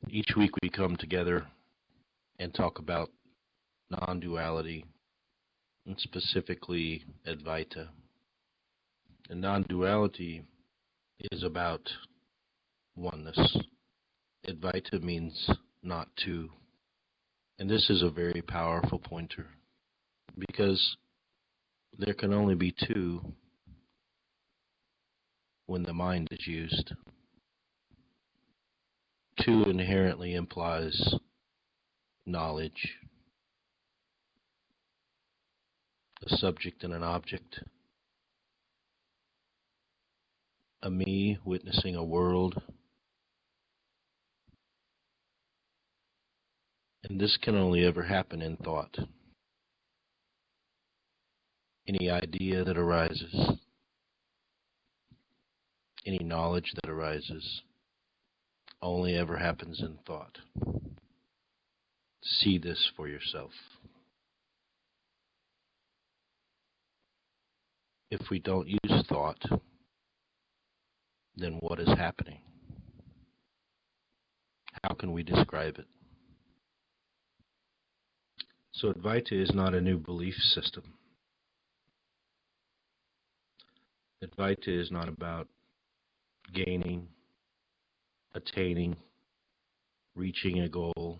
Each week we come together and talk about non-duality, and specifically Advaita. And non-duality is about oneness. Advaita means not two. And this is a very powerful pointer, because there can only be two when the mind is used. Two inherently implies knowledge, a subject and an object, a me witnessing a world, and this can only ever happen in thought. Any idea that arises, any knowledge that arises, only ever happens in thought. See this for yourself. If we don't use thought, then what is happening? How can we describe it? So Advaita is not a new belief system. Advaita is not about gaining, attaining, reaching a goal.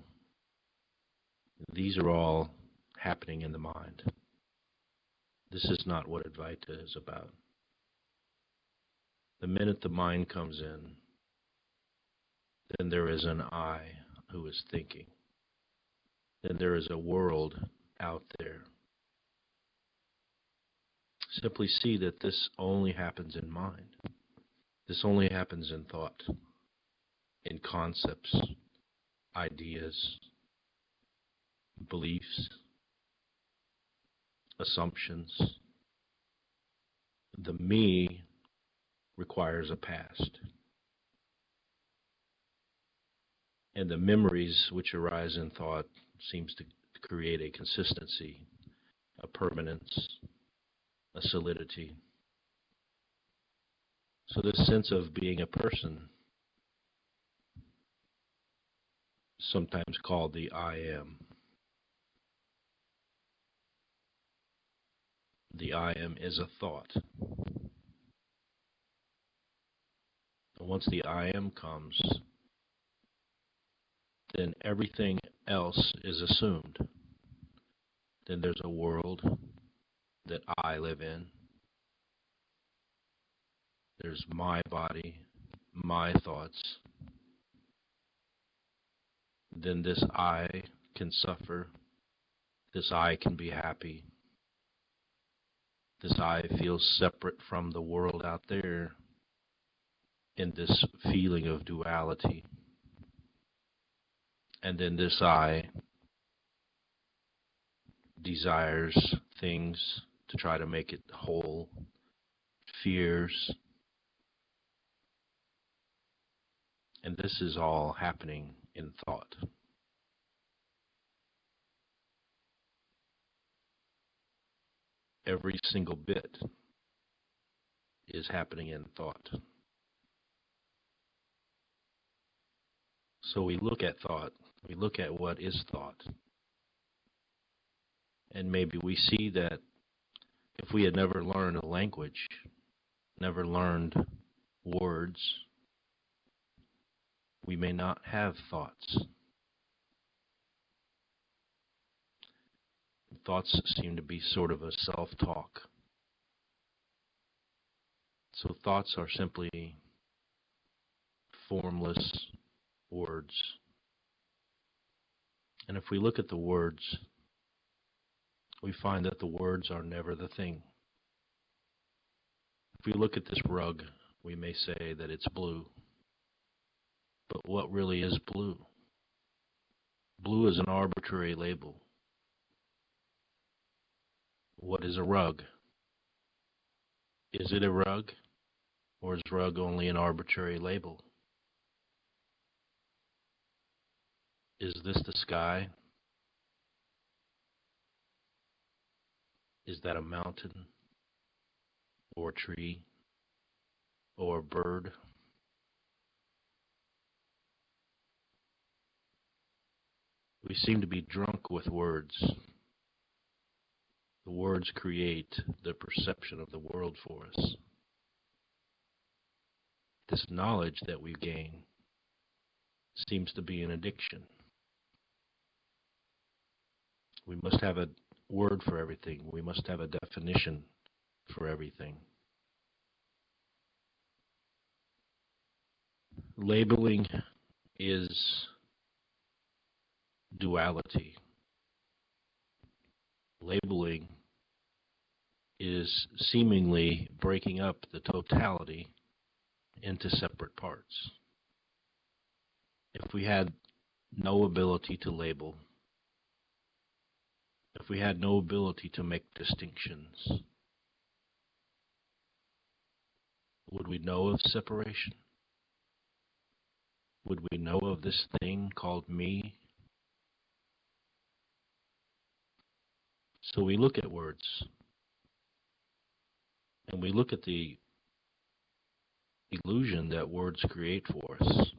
These are all happening in the mind. This is not what Advaita is about. The minute the mind comes in, then there is an I who is thinking. Then there is a world out there. Simply see that this only happens in mind. This only happens in thought, in concepts, ideas, beliefs, assumptions. The me requires a past. And the memories which arise in thought seems to create a consistency, a permanence, a solidity. So this sense of being a person, sometimes called the I am. The I am is a thought. And once the I am comes, then everything else is assumed. Then there's a world that I live in. There's my body, my thoughts. Then this I can suffer. This I can be happy. This I feels separate from the world out there in this feeling of duality. And then this I desires things to try to make it whole, fears. And this is all happening in thought. Every single bit is happening in thought. So we look at thought, we look at what is thought, and maybe we see that if we had never learned a language, never learned words, we may not have thoughts. Thoughts seem to be sort of a self-talk. So thoughts are simply formless words. And if we look at the words, we find that the words are never the thing. If we look at this rug, we may say that it's blue. But what really is blue? Blue is an arbitrary label. What is a rug? Is it a rug? Or is rug only an arbitrary label? Is this the sky? Is that a mountain? Or a tree? Or a bird? We seem to be drunk with words. The words create the perception of the world for us. This knowledge that we gain seems to be an addiction. We must have a word for everything. We must have a definition for everything. Labeling is duality. Labeling is seemingly breaking up the totality into separate parts. If we had no ability to label, if we had no ability to make distinctions, would we know of separation? Would we know of this thing called me? So we look at words, and we look at the illusion that words create for us.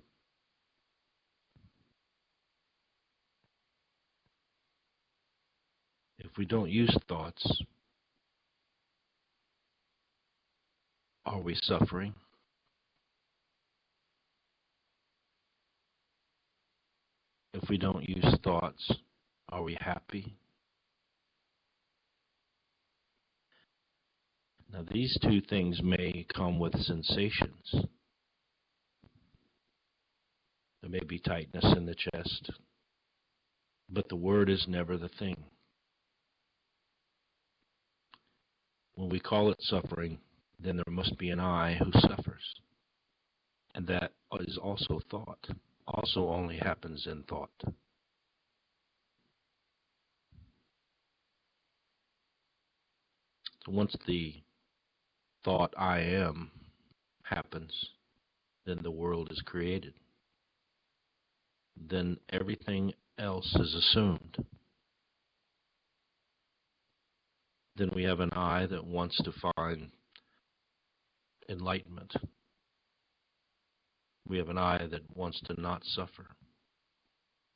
If we don't use thoughts, are we suffering? If we don't use thoughts, are we happy? Now, these two things may come with sensations. There may be tightness in the chest, but the word is never the thing. When we call it suffering, then there must be an I who suffers. And that is also thought, also only happens in thought. Once the thought I am happens, then the world is created. Then everything else is assumed. Then we have an I that wants to find enlightenment. We have an I that wants to not suffer.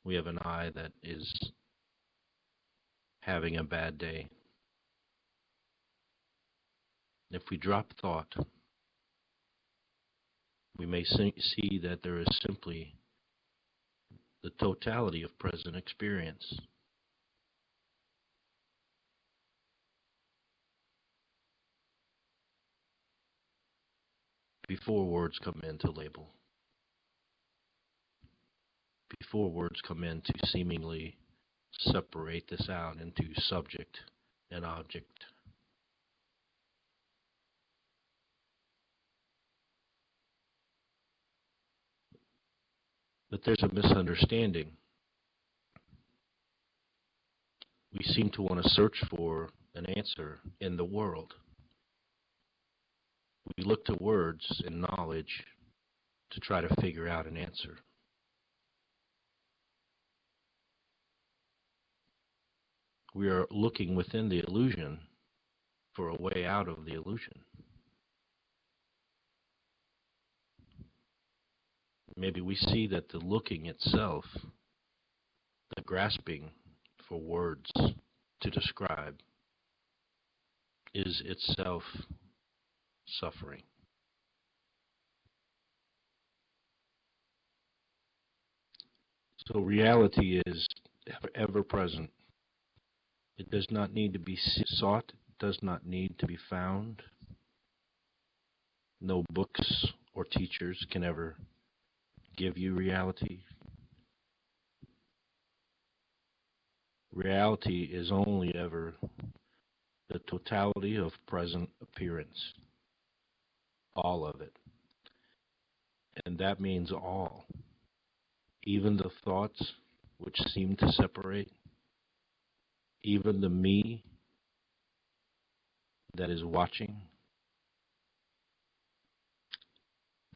We have an I that is having a bad day. If we drop thought, we may see that there is simply the totality of present experience. Before words come in to label, before words come in to seemingly separate this out into subject and object. But there's a misunderstanding. We seem to want to search for an answer in the world. We look to words and knowledge to try to figure out an answer. We are looking within the illusion for a way out of the illusion. Maybe we see that the looking itself, the grasping for words to describe, is itself suffering. So reality is ever present. It does not need to be sought. It does not need to be found. No books or teachers can ever give you reality. Reality is only ever the totality of present appearance. All of it. And that means all. Even the thoughts which seem to separate. Even the me that is watching.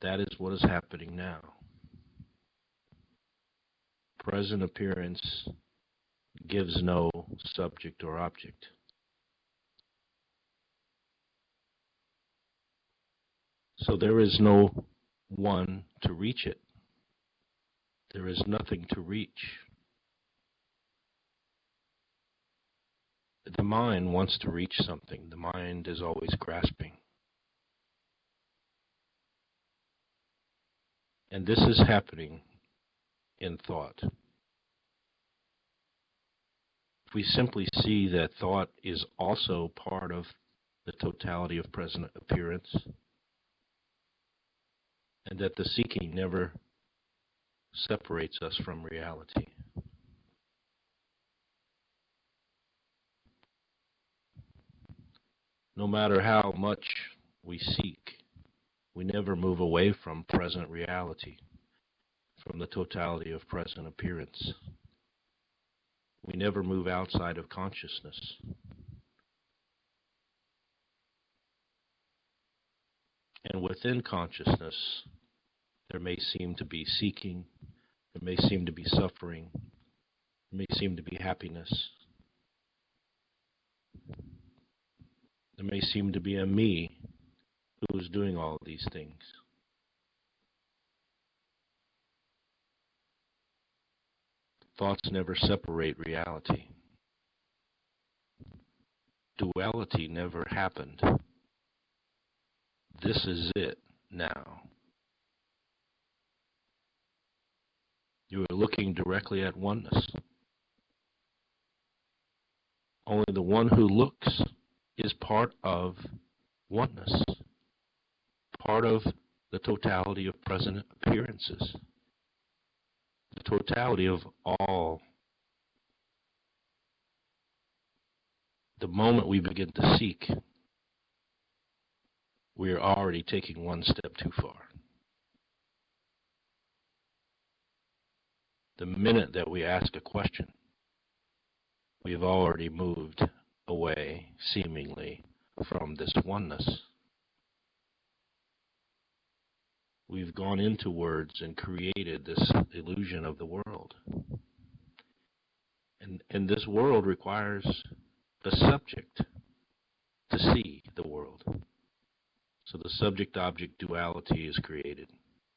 That is what is happening now. Present appearance gives no subject or object. So there is no one to reach it. There is nothing to reach. The mind wants to reach something. The mind is always grasping. And this is happening in thought. If we simply see that thought is also part of the totality of present appearance, and that the seeking never separates us from reality. No matter how much we seek, we never move away from present reality, from the totality of present appearance. We never move outside of consciousness. And within consciousness, there may seem to be seeking, there may seem to be suffering, there may seem to be happiness. There may seem to be a me who is doing all of these things. Thoughts never separate reality. Duality never happened. This is it now. You are looking directly at oneness. Only the one who looks is part of oneness, part of the totality of present appearances, the totality of all. The moment we begin to seek, we are already taking one step too far. The minute that we ask a question, we have already moved away, seemingly, from this oneness. We've gone into words and created this illusion of the world. And this world requires a subject to see the world. So the subject-object duality is created.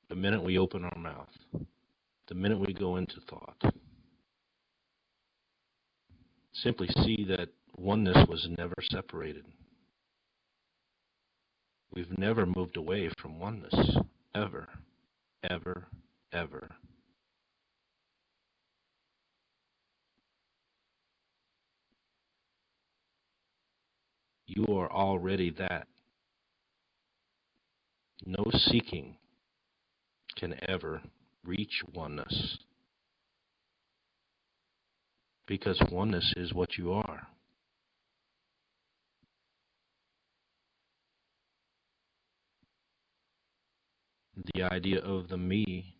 The minute we open our mouth, the minute we go into thought, simply see that oneness was never separated. We've never moved away from oneness, ever, ever, ever. You are already that. No seeking can ever reach oneness, because oneness is what you are. The idea of the me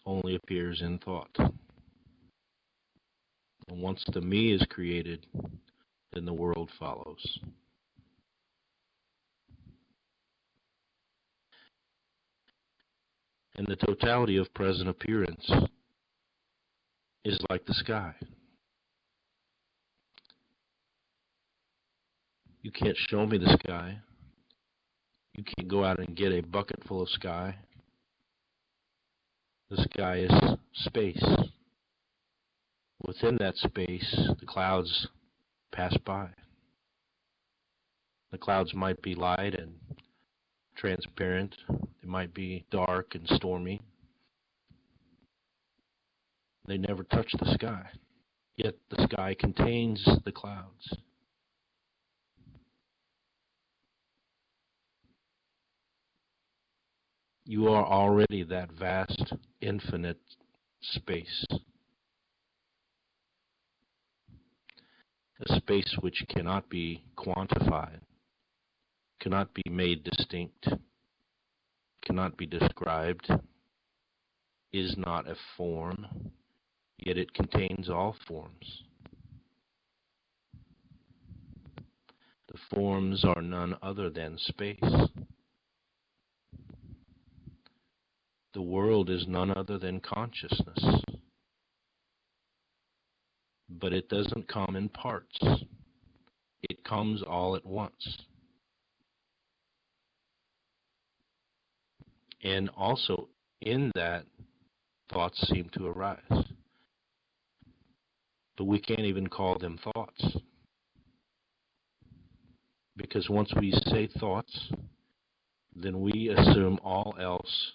only appears in thought. And once the me is created, then the world follows. And the totality of present appearance is like the sky. You can't show me the sky. You can't go out and get a bucket full of sky. The sky is space. Within that space, the clouds pass by. The clouds might be light and transparent. They might be dark and stormy. They never touch the sky. Yet the sky contains the clouds. You are already that vast, infinite space. A space which cannot be quantified, cannot be made distinct, cannot be described, is not a form, yet it contains all forms. The forms are none other than space. The world is none other than consciousness. But it doesn't come in parts. It comes all at once. And also, in that, thoughts seem to arise. But we can't even call them thoughts. Because once we say thoughts, then we assume all else.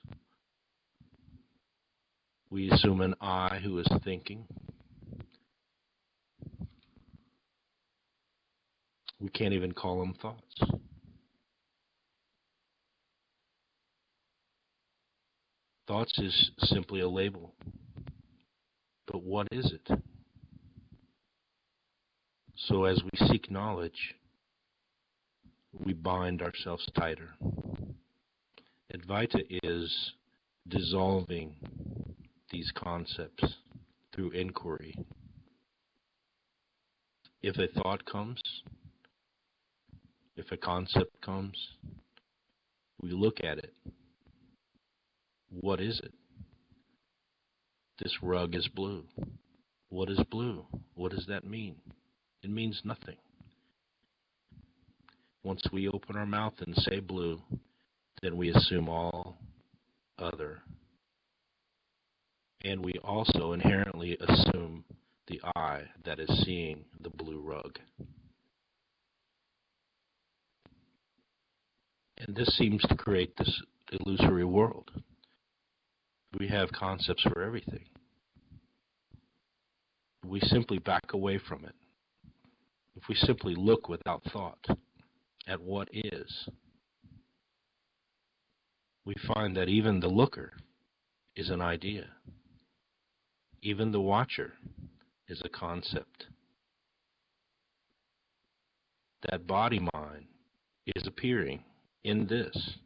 We assume an I who is thinking. We can't even call them thoughts. Thoughts is simply a label. But what is it? So as we seek knowledge, we bind ourselves tighter. Advaita is dissolving these concepts through inquiry. If a thought comes, if a concept comes, we look at it. What is it? This rug is blue. What is blue? What does that mean? It means nothing. Once we open our mouth and say blue, then we assume all other. And we also inherently assume the I that is seeing the blue rug. And this seems to create this illusory world. We have concepts for everything. We simply back away from it. If we simply look without thought at what is, we find that even the looker is an idea. Even the watcher is a concept. That body-mind is appearing in this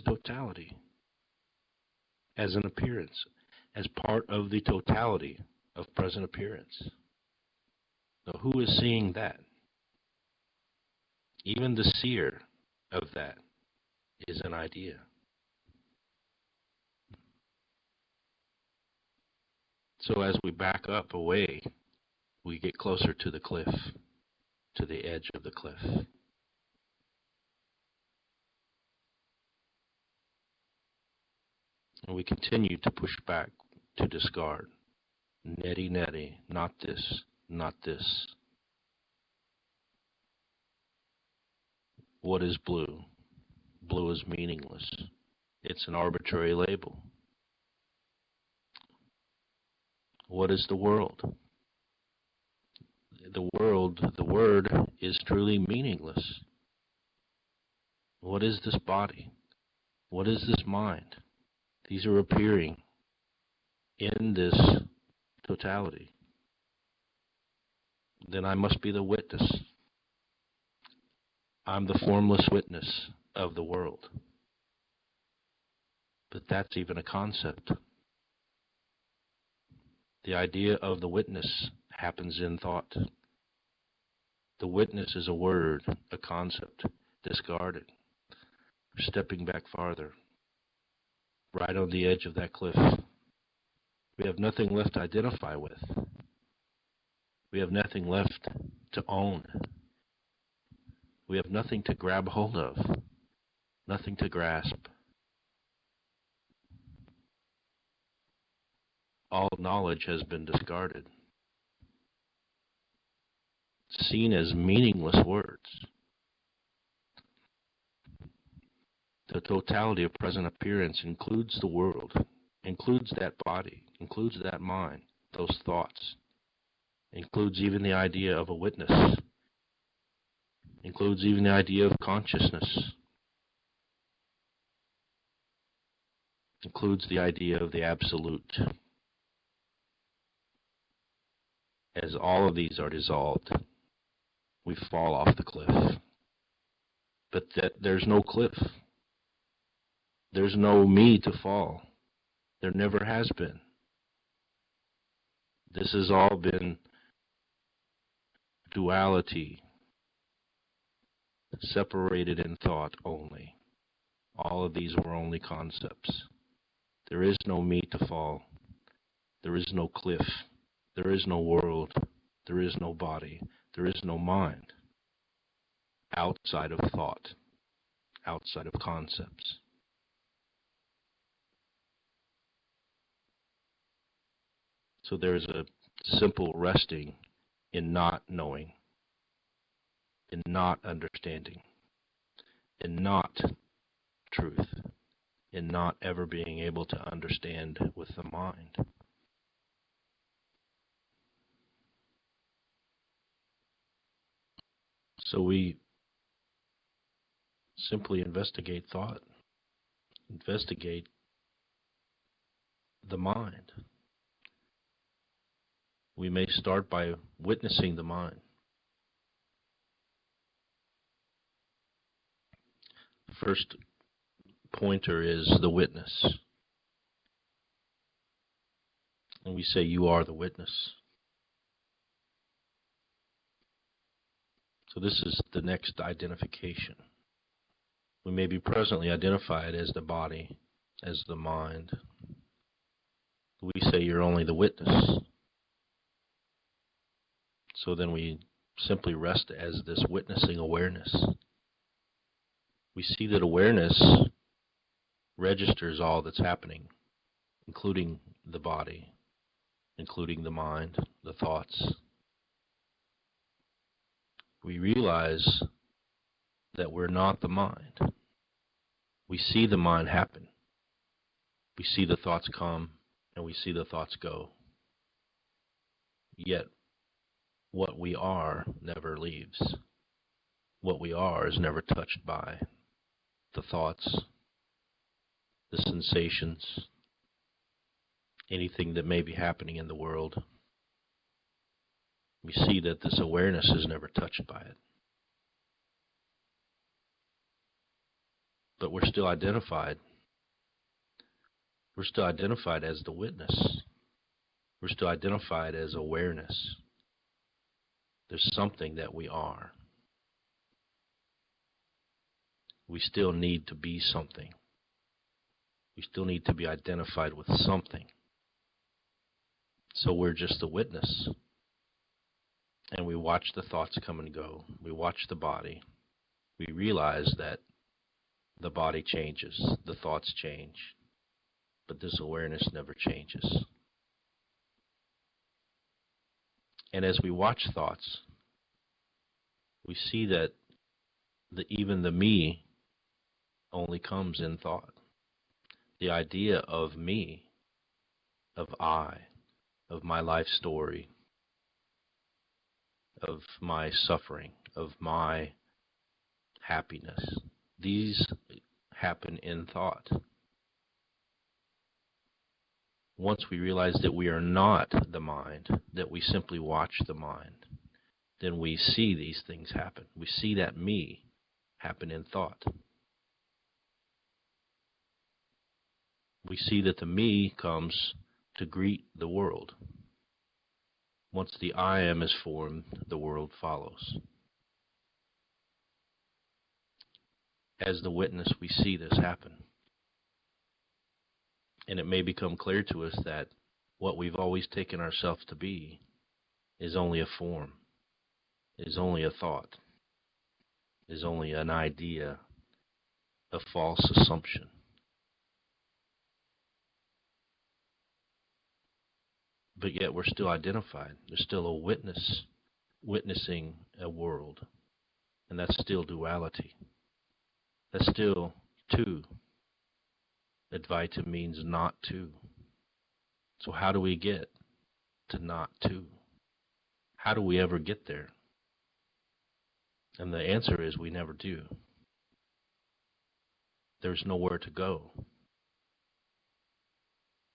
totality, as an appearance, as part of the totality of present appearance. Now, who is seeing that? Even the seer of that is an idea. So as we back up away, we get closer to the cliff, to the edge of the cliff. And we continue to push back, to discard. Neti, neti, not this, not this. What is blue? Blue is meaningless. It's an arbitrary label. What is the world? The word is truly meaningless. What is this body? What is this mind? These are appearing in this totality. Then I must be the witness. I'm the formless witness of the world. But that's even a concept. The idea of the witness happens in thought. The witness is a word, a concept, discarded. We're stepping back farther, right on the edge of that cliff. We have nothing left to identify with. We have nothing left to own. We have nothing to grab hold of, nothing to grasp. All knowledge has been discarded, seen as meaningless words. The totality of present appearance includes the world, includes that body, includes that mind, those thoughts, includes even the idea of a witness, includes even the idea of consciousness, includes the idea of the absolute. As all of these are dissolved, we fall off the cliff. But there's no cliff. There's no me to fall. There never has been. This has all been duality, separated in thought only. All of these were only concepts. There is no me to fall. There is no cliff. There is no world. There is no body. There is no mind outside of thought, outside of concepts. So there's a simple resting in not knowing. in not understanding, in not truth, in not ever being able to understand with the mind. So we simply investigate thought, investigate the mind. We may start by witnessing the mind. The first pointer is the witness. And we say, you are the witness. So this is the next identification. We may be presently identified as the body, as the mind. We say, you're only the witness. So then we simply rest as this witnessing awareness. We see that awareness registers all that's happening, including the body, including the mind, the thoughts. We realize that we're not the mind. We see the mind happen. We see the thoughts come and we see the thoughts go. Yet what we are never leaves. What we are is never touched by the thoughts, the sensations, anything that may be happening in the world. We see that this awareness is never touched by it. But we're still identified. We're still identified as the witness. We're still identified as awareness. There's something that we are. We still need to be something. We still need to be identified with something. So we're just the witness. And we watch the thoughts come and go. We watch the body. We realize that the body changes, the thoughts change, but this awareness never changes. And as we watch thoughts, we see that even the me only comes in thought. The idea of me, of I, of my life story, of my suffering, of my happiness, these happen in thought. Once we realize that we are not the mind, that we simply watch the mind, then we see these things happen. We see that me happen in thought. We see that the me comes to greet the world. Once the I am is formed, the world follows. As the witness, we see this happen. And it may become clear to us that what we've always taken ourselves to be is only a form, is only a thought, is only an idea, a false assumption. But yet we're still identified. There's still a witness, witnessing a world. And that's still duality. That's still two. Advaita means not two. So how do we get to not two? How do we ever get there? And the answer is we never do. There's nowhere to go.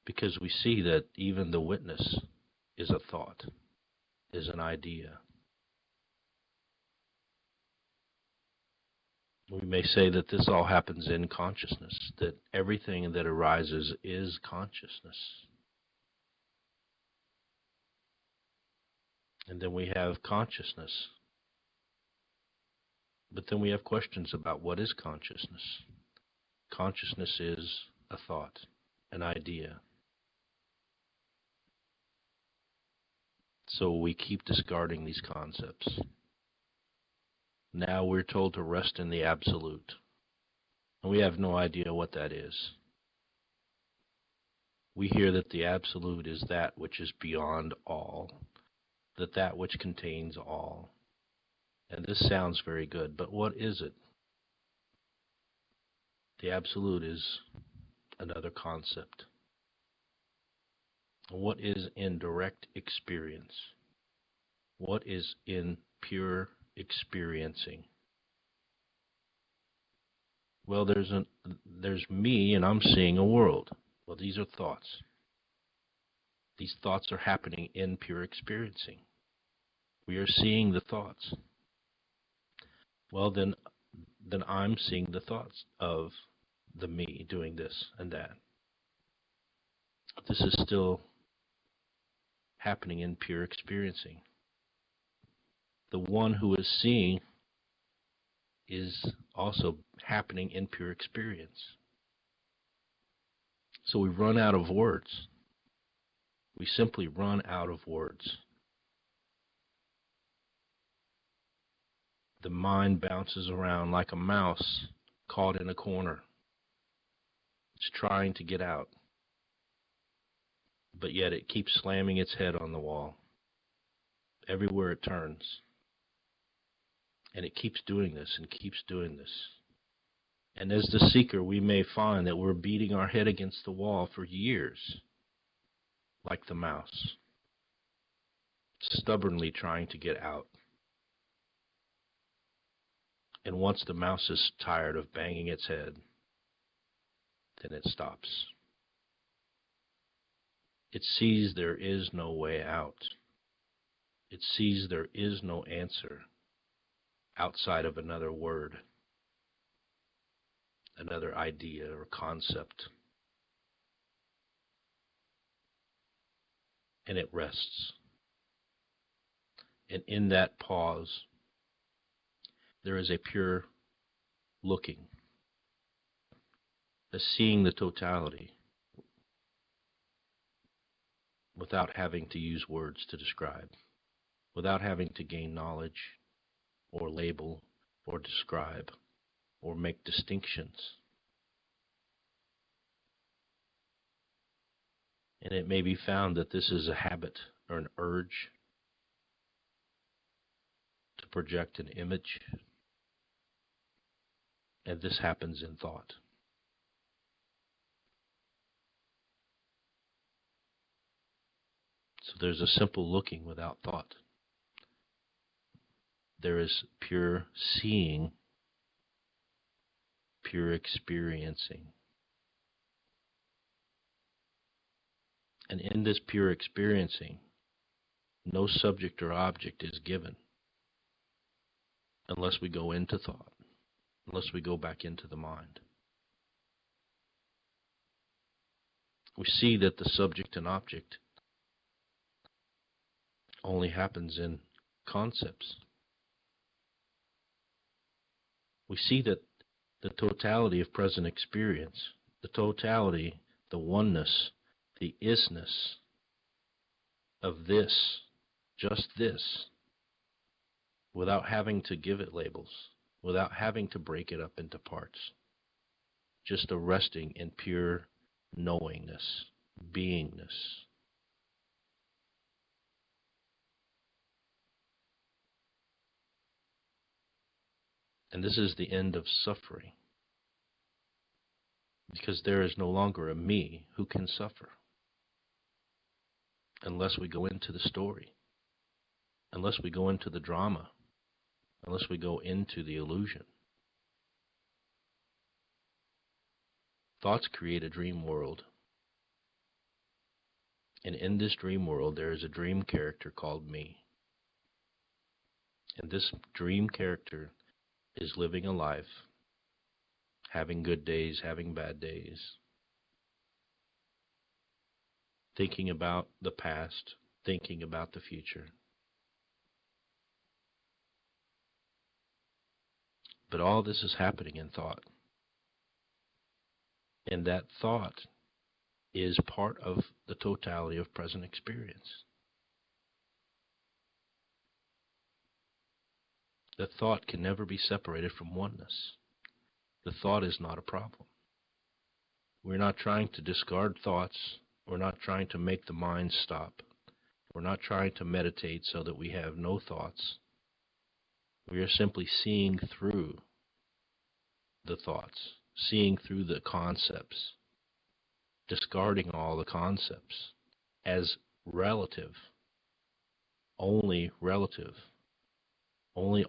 Because we see that even the witness is a thought, is an idea. We may say that this all happens in consciousness, that everything that arises is consciousness. And then we have consciousness. But then we have questions about what is consciousness. Consciousness is a thought, an idea. So we keep discarding these concepts. Now we're told to rest in the absolute. And we have no idea what that is. We hear that the absolute is that which is beyond all, that which contains all. And this sounds very good, but what is it? The absolute is another concept. What is in direct experience? What is in pure experiencing? Well, there's me and I'm seeing a world. Well, these are thoughts. These thoughts are happening in pure experiencing. We are seeing the thoughts. Well, then I'm seeing the thoughts of the me doing this and that. This is still happening in pure experiencing. The one who is seeing is also happening in pure experience. So we run out of words. We simply run out of words. The mind bounces around like a mouse caught in a corner. It's trying to get out, but yet it keeps slamming its head on the wall everywhere it turns. And it keeps doing this and keeps doing this. And as the seeker, we may find that we're beating our head against the wall for years, like the mouse, stubbornly trying to get out. And once the mouse is tired of banging its head, then it stops. It sees there is no way out. It sees there is no answer outside of another word, another idea or concept. And it rests. And in that pause, there is a pure looking, a seeing the totality without having to use words to describe, without having to gain knowledge or label or describe or make distinctions. And it may be found that this is a habit or an urge to project an image, and this happens in thought. So there's a simple looking without thought. There is pure seeing, pure experiencing. And in this pure experiencing, no subject or object is given unless we go into thought, unless we go back into the mind. We see that the subject and object only happens in concepts. We see that the totality of present experience, the totality, the oneness, the isness of this, just this, without having to give it labels, without having to break it up into parts, just a resting in pure knowingness, beingness. And this is the end of suffering, because there is no longer a me who can suffer unless we go into the story, unless we go into the drama, unless we go into the illusion. Thoughts create a dream world. And in this dream world, there is a dream character called me. And this dream character is living a life, having good days, having bad days, thinking about the past, thinking about the future. But all this is happening in thought. And that thought is part of the totality of present experience. The thought can never be separated from oneness. The thought is not a problem. We're not trying to discard thoughts. We're not trying to make the mind stop. We're not trying to meditate so that we have no thoughts. We are simply seeing through the thoughts, seeing through the concepts, discarding all the concepts as relative, only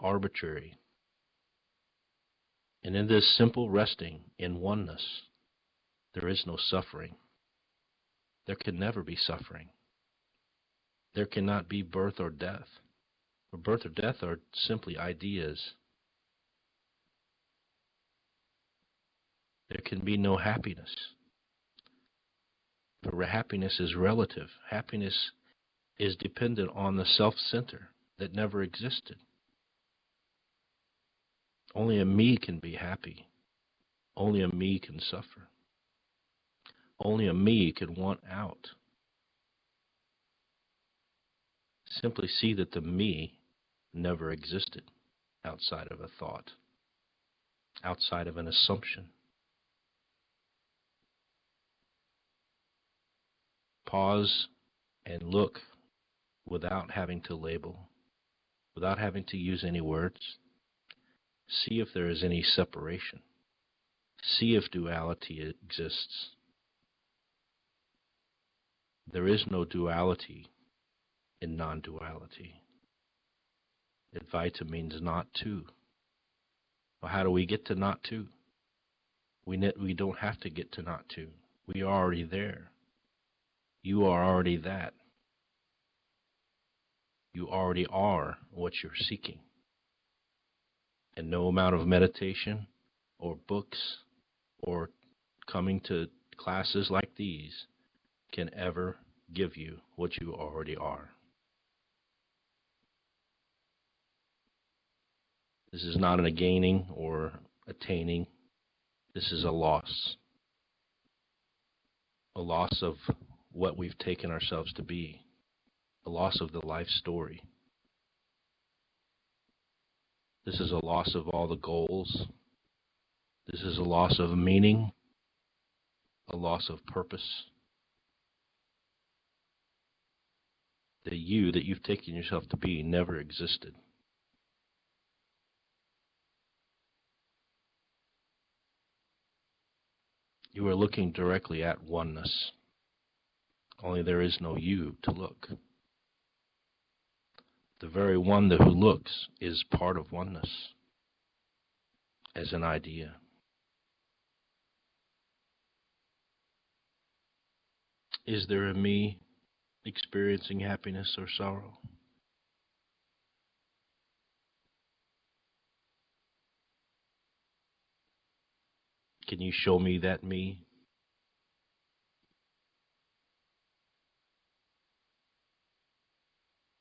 arbitrary. And in this simple resting in oneness, there is no suffering. There can never be suffering. There cannot be birth or death. For birth or death are simply ideas. There can be no happiness. For happiness is relative. Happiness is dependent on the self-center that never existed. Only a me can be happy. Only a me can suffer. Only a me can want out. Simply see that the me never existed outside of a thought, outside of an assumption. Pause and look without having to label, without having to use any words. See if there is any separation. See if duality exists. There is no duality in non-duality. Advaita means not to. Well, how do we get to not to? We don't have to get to not to. We are already there. You are already that. You already are what you're seeking. And no amount of meditation or books or coming to classes like these can ever give you what you already are. This is not a gaining or attaining. This is a loss. A loss of what we've taken ourselves to be. A loss of the life story. This is a loss of all the goals. This is a loss of meaning, a loss of purpose. The you that you've taken yourself to be never existed. You are looking directly at oneness. Only there is no you to look. The very one who looks is part of oneness as an idea. Is there a me experiencing happiness or sorrow? Can you show me that me?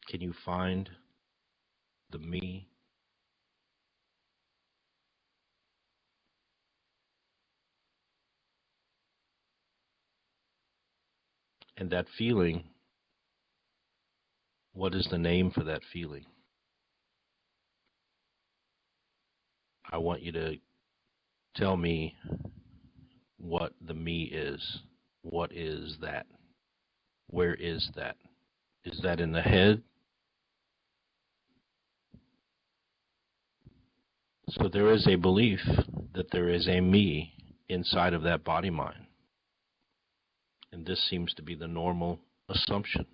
Can you find the me? And that feeling, what is the name for that feeling? I want you to tell me what the me is. What is that? Where is that? Is that in the head? So there is a belief that there is a me inside of that body-mind. And this seems to be the normal assumption.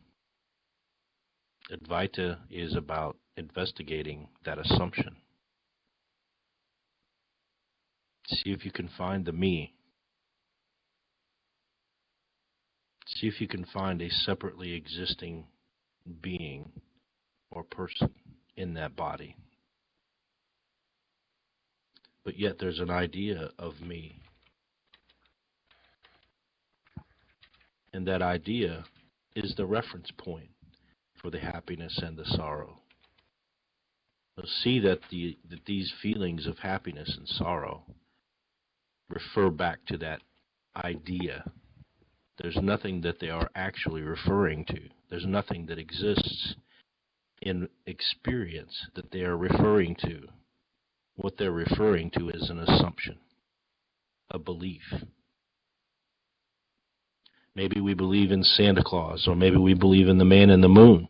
Advaita is about investigating that assumption. See if you can find the me. See if you can find a separately existing being or person in that body. But yet there's an idea of me. And that idea is the reference point for the happiness and the sorrow. So see that these feelings of happiness and sorrow refer back to that idea. There's nothing that they are actually referring to. There's nothing that exists in experience that they are referring to. What they're referring to is an assumption, a belief. Maybe we believe in Santa Claus, or maybe we believe in the man in the moon.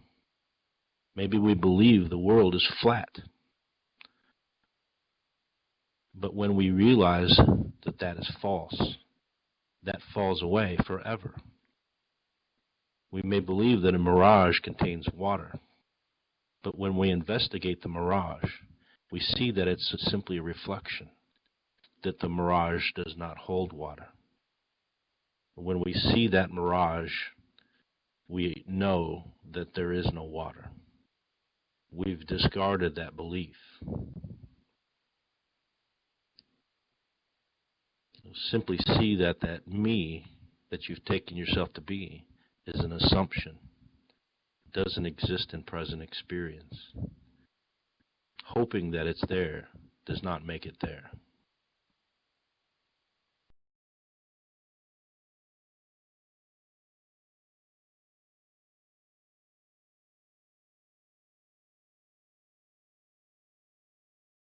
Maybe we believe the world is flat. But when we realize that that is false, that falls away forever. We may believe that a mirage contains water, but when we investigate the mirage, we see that it's simply a reflection, that the mirage does not hold water. When we see that mirage, we know that there is no water. We've discarded that belief. Simply see that that me that you've taken yourself to be is an assumption. It doesn't exist in present experience. Hoping that it's there does not make it there.